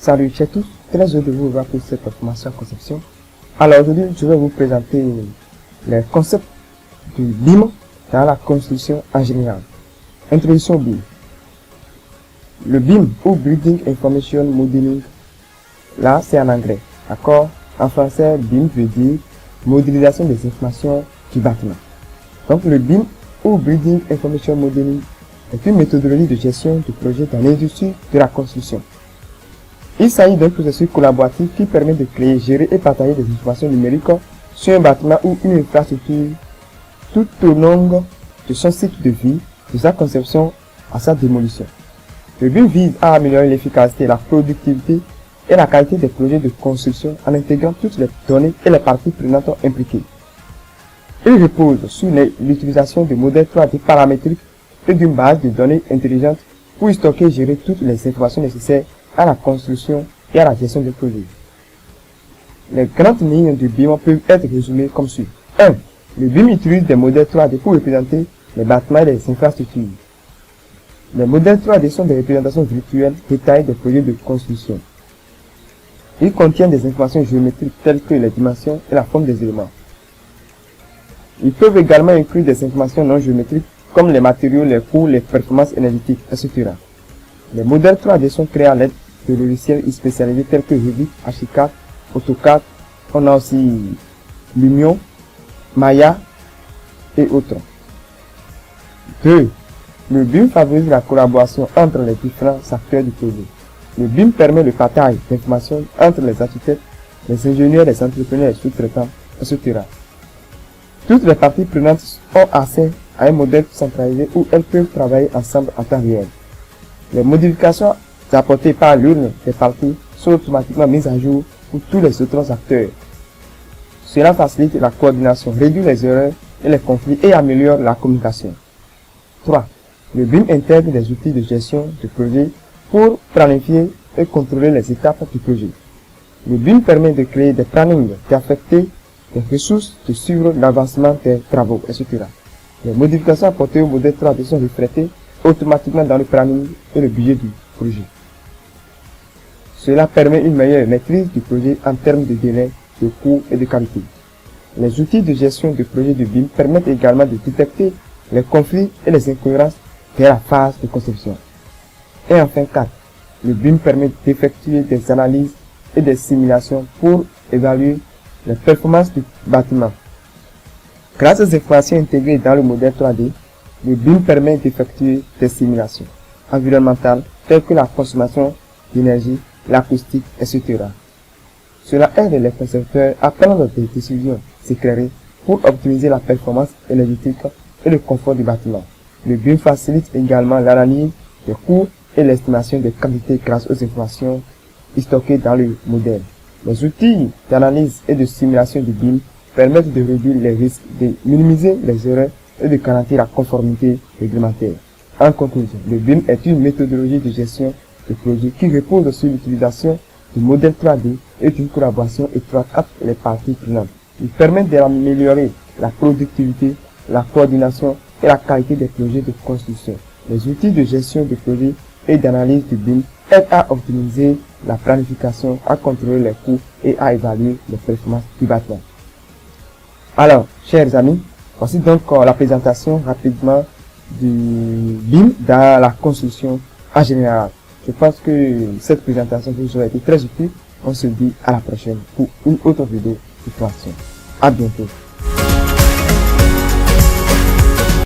Salut à tous, très heureux de vous revoir pour cette formation en conception. Alors aujourd'hui, je vais vous présenter les concepts du BIM dans la construction en général. Introduction au BIM. Le BIM ou Building Information Modeling, là c'est en anglais, d'accord? En français, BIM veut dire modélisation des informations du bâtiment. Donc le BIM ou Building Information Modeling est une méthodologie de gestion de projet dans l'industrie de la construction. Il s'agit d'un processus collaboratif qui permet de créer, gérer et partager des informations numériques sur un bâtiment ou une infrastructure tout au long de son cycle de vie, de sa conception à sa démolition. Le but vise à améliorer l'efficacité, la productivité et la qualité des projets de construction en intégrant toutes les données et les parties prenantes impliquées. Il repose sur l'utilisation de modèles 3D paramétriques et d'une base de données intelligente pour stocker et gérer toutes les informations nécessaires à la construction et à la gestion des projets. Les grandes lignes du BIM peuvent être résumées comme suit. 1. Le BIM utilise des modèles 3D pour représenter les bâtiments et les infrastructures. Les modèles 3D sont des représentations virtuelles détaillées des projets de construction. Ils contiennent des informations géométriques telles que les dimensions et la forme des éléments. Ils peuvent également inclure des informations non géométriques comme les matériaux, les coûts, les performances énergétiques, etc. Les modèles 3D sont créés à l'aide de logiciels spécialisés tels que Revit, Archicad, AutoCAD, on a aussi Lumion, Maya et autres. 2. Le BIM favorise la collaboration entre les différents acteurs du projet. Le BIM permet le partage d'informations entre les architectes, les ingénieurs, les entrepreneurs, les sous-traitants, etc. Toutes les parties prenantes ont accès à un modèle centralisé où elles peuvent travailler ensemble en temps réel. Les modifications apportées par l'une des parties sont automatiquement mises à jour pour tous les autres acteurs. Cela facilite la coordination, réduit les erreurs et les conflits et améliore la communication. 3. Le BIM intègre des outils de gestion de projet pour planifier et contrôler les étapes du projet. Le BIM permet de créer des plannings, d'affecter des ressources, de suivre l'avancement des travaux, etc. Les modifications apportées au modèle 3D sont reflétées automatiquement dans le planning et le budget du projet. Cela permet une meilleure maîtrise du projet en termes de délai, de coût et de qualité. Les outils de gestion de projet de BIM permettent également de détecter les conflits et les incohérences dès la phase de conception. Et enfin 4. Le BIM permet d'effectuer des analyses et des simulations pour évaluer les performances du bâtiment. Grâce aux informations intégrées dans le modèle 3D, le BIM permet d'effectuer des simulations environnementales telles que la consommation d'énergie, l'acoustique, etc. Cela aide les concepteurs à prendre des décisions éclairées pour optimiser la performance énergétique et le confort du bâtiment. Le BIM facilite également l'analyse des coûts et l'estimation des quantités grâce aux informations stockées dans le modèle. Les outils d'analyse et de simulation du BIM permettent de réduire les risques, de minimiser les erreurs et de garantir la conformité réglementaire. En conclusion, le BIM est une méthodologie de gestion de projet qui repose sur l'utilisation du modèle 3D et d'une collaboration étroite entre les parties prenantes. Il permet d'améliorer la productivité, la coordination et la qualité des projets de construction. Les outils de gestion de projet et d'analyse du BIM aident à optimiser la planification, à contrôler les coûts et à évaluer les performances du bâtiment. Alors, chers amis, voici donc la présentation rapidement du BIM dans la construction en général. Je pense que cette présentation vous aura été très utile. On se dit à la prochaine pour une autre vidéo de formation. À bientôt.